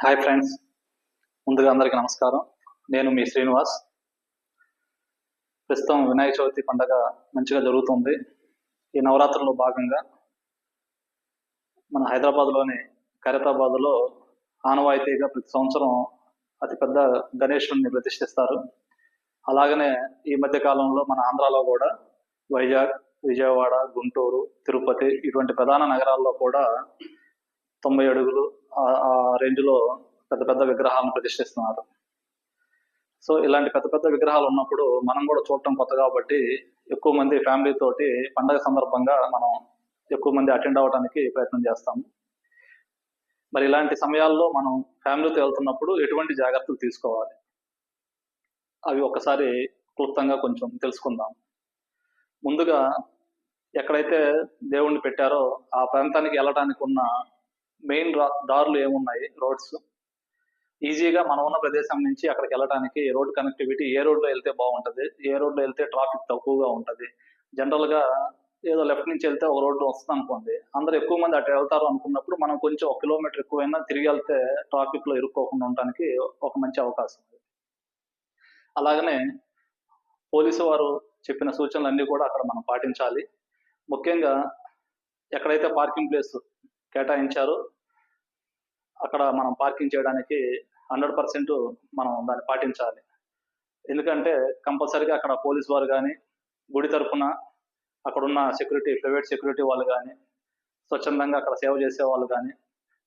Hi friends, ముందుగా అందరికీ నమస్కారం. నేను మీ శ్రీనివాస్. ప్రస్తుతం వినాయక చవితి పండగ మంచిగా జరుగుతుంది. ఈ నవరాత్రుల్లో భాగంగా మన హైదరాబాద్లోని ఖైరతాబాద్లో ఆనవాయితీగా ప్రతి సంవత్సరం అతిపెద్ద గణేశుడిని ప్రతిష్ఠిస్తారు. అలాగనే ఈ మధ్య కాలంలో మన ఆంధ్రాలో కూడా వైజాగ్, విజయవాడ, గుంటూరు, తిరుపతి ఇటువంటి ప్రధాన నగరాల్లో కూడా 90 అడుగులు ఆ రేంజ్లో పెద్ద పెద్ద విగ్రహాలను ప్రతిష్ఠిస్తున్నారు. సో ఇలాంటి పెద్ద పెద్ద విగ్రహాలు ఉన్నప్పుడు మనం కూడా చూడటం కొత్త కాబట్టి ఎక్కువ మంది ఫ్యామిలీ తోటి పండగ సందర్భంగా మనం ఎక్కువ మంది అటెండ్ అవ్వడానికి ప్రయత్నం చేస్తాము. మరి ఇలాంటి సమయాల్లో మనం ఫ్యామిలీతో వెళ్తున్నప్పుడు ఎటువంటి జాగ్రత్తలు తీసుకోవాలి, అవి ఒక్కసారి క్లుప్తంగా కొంచెం తెలుసుకుందాం. ముందుగా ఎక్కడైతే దేవుణ్ణి పెట్టారో ఆ ప్రాంతానికి వెళ్ళడానికి ఉన్న మెయిన్ దారులు ఏమున్నాయి, రోడ్స్, ఈజీగా మనం ఉన్న ప్రదేశం నుంచి అక్కడికి వెళ్ళడానికి రోడ్ కనెక్టివిటీ ఏ రోడ్లో వెళ్తే బాగుంటుంది, ఏ రోడ్లో వెళ్తే ట్రాఫిక్ తక్కువగా ఉంటుంది. జనరల్గా ఏదో లెఫ్ట్ నుంచి వెళ్తే ఒక రోడ్డు వస్తుంది అనుకోండి, అందరు ఎక్కువ మంది అటు వెళ్తారు అనుకున్నప్పుడు మనం కొంచెం 1 కిలోమీటర్ ఎక్కువైనా తిరిగి వెళ్తే ట్రాఫిక్లో ఇరుక్కోకుండా ఉండడానికి ఒక మంచి అవకాశం. అలాగనే పోలీసు వారు చెప్పిన సూచనలన్నీ కూడా అక్కడ మనం పాటించాలి. ముఖ్యంగా ఎక్కడైతే పార్కింగ్ ప్లేస్ కేటాయించారో అక్కడ మనం పార్కింగ్ చేయడానికి 100% మనం దాన్ని పాటించాలి. ఎందుకంటే కంపల్సరీగా అక్కడ పోలీసు వారు కానీ, గుడి తరఫున అక్కడున్న సెక్యూరిటీ, ప్రైవేట్ సెక్యూరిటీ వాళ్ళు కానీ, స్వచ్ఛందంగా అక్కడ సేవ చేసే వాళ్ళు కానీ,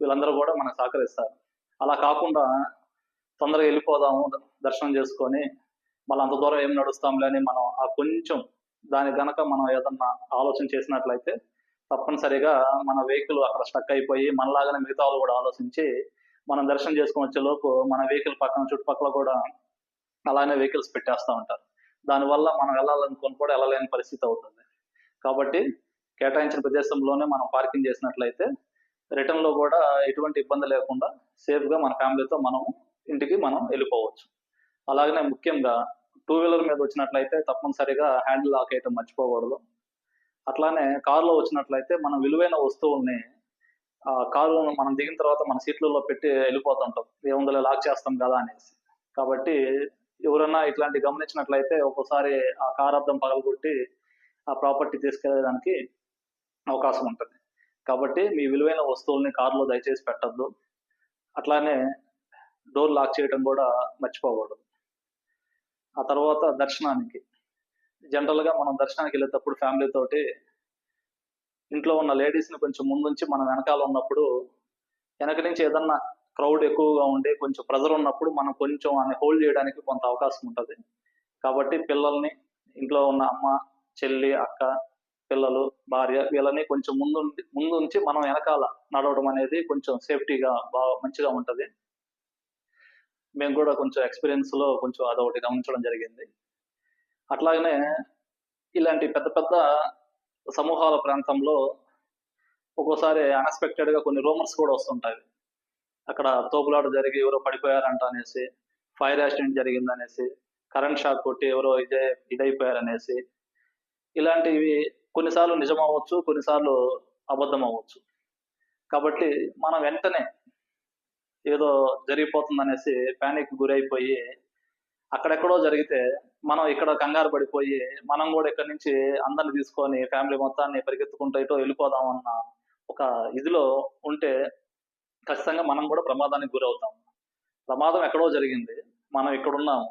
వీళ్ళందరూ కూడా మనకు సహకరిస్తారు. అలా కాకుండా తొందరగా వెళ్ళిపోదాము, దర్శనం చేసుకొని మళ్ళీ అంత దూరం ఏం నడుస్తాంలే అని మనం ఆ కొంచెం దాని గనక మనం ఏదన్నా ఆలోచన చేసినట్లయితే తప్పనిసరిగా మన వెహికల్ అక్కడ స్టక్ అయిపోయి మనలాగానే మిగతా వాళ్ళు కూడా ఆలోచించి మనం దర్శనం చేసుకొని వచ్చే లోపు మన వెహికల్ పక్కన చుట్టుపక్కల కూడా అలానే వెహికల్స్ పెట్టేస్తూ ఉంటారు. దానివల్ల మనం వెళ్ళాలనుకొని కూడా వెళ్ళలేని పరిస్థితి అవుతుంది. కాబట్టి కేటాయించిన ప్రదేశంలోనే మనం పార్కింగ్ చేసినట్లయితే రిటర్న్లో కూడా ఎటువంటి ఇబ్బంది లేకుండా సేఫ్గా మన ఫ్యామిలీతో మనం ఇంటికి మనం వెళ్ళిపోవచ్చు. అలాగనే ముఖ్యంగా 2 వీలర్ మీద వచ్చినట్లయితే తప్పనిసరిగా హ్యాండిల్ లాక్ అయితే మర్చిపోకూడదు. అట్లానే కారులో వచ్చినట్లయితే మనం విలువైన వస్తువుల్ని కారు మనం దిగిన తర్వాత మన సీట్లలో పెట్టి వెళ్ళిపోతుంటాం, ఏముందో లాక్ చేస్తాం కదా అనేసి. కాబట్టి ఎవరన్నా ఇట్లాంటి గమనించినట్లయితే ఒక్కోసారి ఆ కార్ అద్దం పగలగొట్టి ఆ ప్రాపర్టీ తీసుకెళ్ళడానికి అవకాశం ఉంటుంది. కాబట్టి మీ విలువైన వస్తువుల్ని కారులో దయచేసి పెట్టద్దు. అట్లానే డోర్ లాక్ చేయడం కూడా మర్చిపోకూడదు. ఆ తర్వాత దర్శనానికి జనరల్గా మనం దర్శనానికి వెళ్ళేటప్పుడు ఫ్యామిలీ తోటి ఇంట్లో ఉన్న లేడీస్ని కొంచెం ముందుంచి మనం వెనకాల ఉన్నప్పుడు వెనక నుంచి ఏదన్నా క్రౌడ్ ఎక్కువగా ఉండి కొంచెం ప్రెజర్ ఉన్నప్పుడు మనం కొంచెం అని హోల్డ్ చేయడానికి కొంత అవకాశం ఉంటుంది. కాబట్టి పిల్లల్ని, ఇంట్లో ఉన్న అమ్మ, చెల్లి, అక్క, పిల్లలు, భార్య వీళ్ళని కొంచెం ముందుంచి మనం వెనకాల నడవడం అనేది కొంచెం సేఫ్టీగా బాగా మంచిగా ఉంటుంది. మేము కూడా కొంచెం ఎక్స్పీరియన్స్లో కొంచెం అదొకటి గమనించడం జరిగింది. అట్లాగనే ఇలాంటి పెద్ద పెద్ద సమూహాల ప్రాంతంలో ఒక్కోసారి అన్ఎక్స్పెక్టెడ్గా కొన్ని రూమర్స్ కూడా వస్తుంటాయి. అక్కడ తోపులాట జరిగి ఎవరో పడిపోయారంట అనేసి, ఫైర్ యాక్సిడెంట్ జరిగిందనేసి, కరెంట్ షాక్ కొట్టి ఎవరో ఇదైపోయారనేసి, ఇలాంటివి కొన్నిసార్లు నిజం అవ్వచ్చు, కొన్నిసార్లు అబద్ధం అవ్వచ్చు. కాబట్టి మనం వెంటనే ఏదో జరిగిపోతుందనేసి ప్యానిక్ గురైపోయి అక్కడెక్కడో జరిగితే మనం ఇక్కడ కంగారు పడిపోయి మనం కూడా ఇక్కడి నుంచి అందరిని తీసుకొని ఫ్యామిలీ మొత్తాన్ని పరిగెత్తుకుంటూ ఇటో వెళ్ళిపోదామన్న ఒక ఇదిలో ఉంటే ఖచ్చితంగా మనం కూడా ప్రమాదానికి గురవుతాం. ప్రమాదం ఎక్కడో జరిగింది, మనం ఇక్కడున్నాము.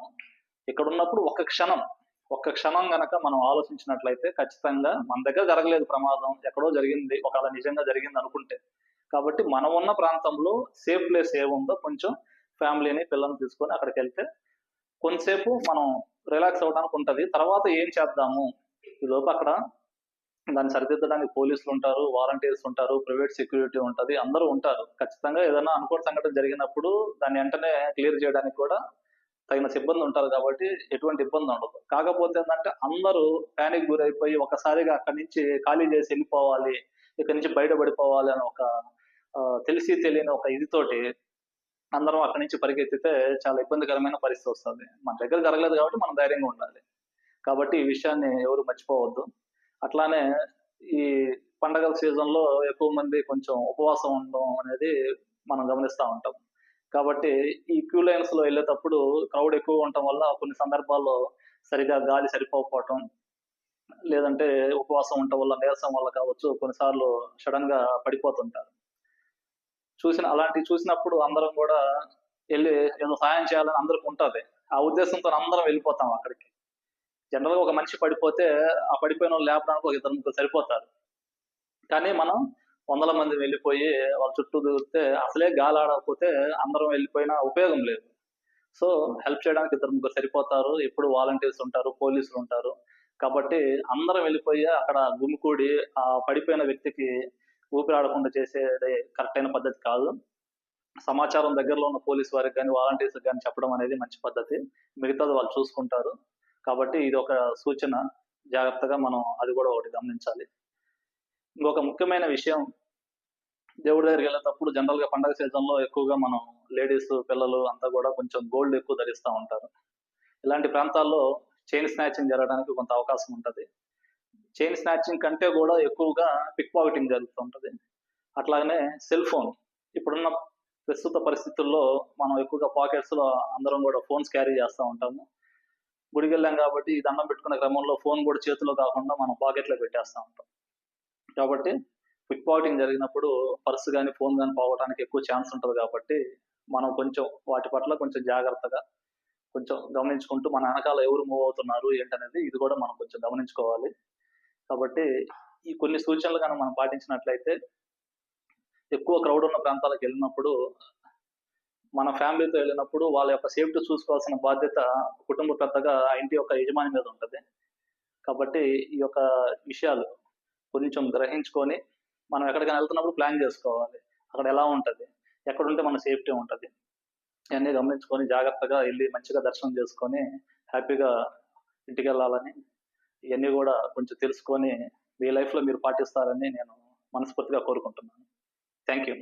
ఇక్కడున్నప్పుడు ఒక్క క్షణం గనక మనం ఆలోచించినట్లయితే ఖచ్చితంగా మన దగ్గర జరగలేదు ప్రమాదం, ఎక్కడో జరిగింది, ఒకవేళ నిజంగా జరిగింది అనుకుంటే. కాబట్టి మనం ఉన్న ప్రాంతంలో సేఫ్ ప్లేస్ ఏముందో కొంచెం ఫ్యామిలీని, పిల్లల్ని తీసుకొని అక్కడికి వెళ్తే కొంతసేపు మనం రిలాక్స్ అవ్వడానికి ఉంటుంది. తర్వాత ఏం చేద్దాము, ఈలోపు అక్కడ దాన్ని సరిదిద్దడానికి పోలీసులు ఉంటారు, వాలంటీర్స్ ఉంటారు, ప్రైవేట్ సెక్యూరిటీ ఉంటుంది, అందరూ ఉంటారు. ఖచ్చితంగా ఏదైనా అనుకోని సంఘటన జరిగినప్పుడు దాన్ని వెంటనే క్లియర్ చేయడానికి కూడా తగిన సిబ్బంది ఉంటారు. కాబట్టి ఎటువంటి ఇబ్బంది ఉండదు. కాకపోతే ఏంటంటే అందరూ ప్యానిక్ గురైపోయి ఒకసారిగా అక్కడి నుంచి ఖాళీ చేసి వెళ్ళిపోవాలి, ఇక్కడి నుంచి బయటపడిపోవాలి అని ఒక తెలిసి తెలియని ఒక ఇదితోటి అందరం అక్కడి నుంచి పరిగెత్తితే చాలా ఇబ్బందికరమైన పరిస్థితి వస్తుంది. మన దగ్గర జరగలేదు కాబట్టి మనం ధైర్యంగా ఉండాలి. కాబట్టి ఈ విషయాన్ని ఎవరు మర్చిపోవద్దు. అట్లానే ఈ పండగల సీజన్లో ఎక్కువ మంది కొంచెం ఉపవాసం ఉండడం అనేది మనం గమనిస్తూ ఉంటాం. కాబట్టి ఈ క్యూ లైన్స్‌లో వెళ్ళేటప్పుడు క్రౌడ్ ఎక్కువగా ఉండటం వల్ల కొన్ని సందర్భాల్లో సరిగ్గా గాలి సరిపోకపోవటం, లేదంటే ఉపవాసం ఉండటం వల్ల, నీరసం వల్ల కావచ్చు, కొన్నిసార్లు సడెన్‌గా పడిపోతుంటారు. అలాంటివి చూసినప్పుడు అందరం గూడా ఎళ్లి ఏదో సహాయం చేయాలని అందరికి ఉంటది. ఆ ఉద్దేశంతోని అందరం వెళ్ళిపోతాం అక్కడికి. జనరల్‌గా ఒక మనిషి పడిపోతే, ఆ పడిపోయినోళ్ళని లేపడానికి ఒక ఇద్దరు, ముగ్గురు సరిపోతారు. కానీ మనం వందల మంది వెళ్ళిపోయి వాళ్ళ చుట్టూ తిరిగితే అసలే గాలాడకపోతే అందరం వెళ్ళిపోయినా ఉపయోగం లేదు. సో, హెల్ప్ చేయడానికి ఇద్దరు, ముగ్గురు సరిపోతారు. ఎప్పుడు వాలంటీర్స్ ఉంటారు, పోలీసులుంటారు. కాబట్టి అందరం వెళ్ళిపోయి అక్కడ గుమికూడి ఆ పడిపోయిన వ్యక్తికి ఊపిరాడకుండా చేసేది కరెక్ట్ అయిన పద్ధతి కాదు. సమాచారం దగ్గరలో ఉన్న పోలీస్ వారికి గాని, వాలంటీర్స్‌కి గాని చెప్పడం అనేది మంచి పద్ధతి. మిగతాది వాళ్ళు చూసుకుంటారు. కాబట్టి ఇదొక సూచన. జాగ్రత్తగా మనం అది గూడా ఒకటి గమనించాలి. ఇంకొక ముఖ్యమైన విషయం, దేవుడి దగ్గరికెళ్ళేటప్పుడు జనరల్‌గా పండగ సీజన్‌లో ఎక్కువగా మనం లేడీస్, పిల్లలు అంతా గూడా కొంచెం గోల్డ్ ఎక్కువ ధరిస్తా ఉంటారు. ఇలాంటి ప్రాంతాల్లో చైన్ స్నాచింగ్ జరగడానికి కొంత అవకాశం ఉంటది. చైన్ స్నాచింగ్ కంటే గూడా ఎక్కువగా పిక్ పాకెటింగ్ జరుగుతూ ఉంటది. అట్లాగనే సెల్ ఫోన్. ఇప్పుడున్న ప్రస్తుత పరిస్థితుల్లో మనం ఎక్కువగా పాకెట్స్‌లో అందరం గూడా ఫోన్స్ క్యారీ చేస్తా ఉంటాము. గుడికెళ్ళాం కాబట్టి ఈ దండం పెట్టుకునే క్రమంలో ఫోన్ గూడా చేతిలో కాకుండా మనం పాకెట్‌లో పెట్టేస్తా ఉంటాం. కాబట్టి పిక్ పాకెటింగ్ జరిగినప్పుడు పర్స్ గాని, ఫోన్ గాని పోగొట్టడానికి ఎక్కువ ఛాన్స్ ఉంటది కాబట్టి, మనం కొంచెం వాటి పట్ల కొంచెం జాగ్రత్తగా, కొంచెం గమనించుకుంటూ మన ఎనకాల ఎవరు మూవ్ అవుతున్నారు ఏంటనేది ఇది గూడా మనం కొంచెం గమనించుకోవాలి. కాబట్టి ఈ కొన్ని సూచనలు గాని మనం పాటించినట్లయితే ఎక్కువ క్రౌడ్ ఉన్న ప్రాంతాలకెళ్ళినప్పుడు, మన ఫ్యామిలీతో వెళ్ళినప్పుడు వాళ్ళ యొక్క సేఫ్టీ చూసుకోవాల్సిన బాధ్యత కుటుంబ పెద్దగా ఆ ఇంటి యొక్క యజమాని మీద ఉంటది. కాబట్టి ఈ యొక్క విషయాలు కొంచెం గ్రహించుకొని, మనం ఎక్కడికైనా వెళ్తున్నప్పుడు ప్లాన్ జేసుకోవాలి. అక్కడ ఎలా ఉంటది? ఎక్కడుంటే మన సేఫ్టీ ఉంటది? ఇయన్నీ గమనించుకొని జాగ్రత్తగా ఎళ్లి మంచిగా దర్శనం జేసుకొని, హ్యాపీగా ఇంటికెళ్ళాలని, ఇయన్నీ గూడా కొంచెం తెలుసుకొని, మీ లైఫ్‌లో మీరు పాటిస్తారని నేను మనస్ఫూర్తిగా కోరుకుంటున్నాను. Thank you.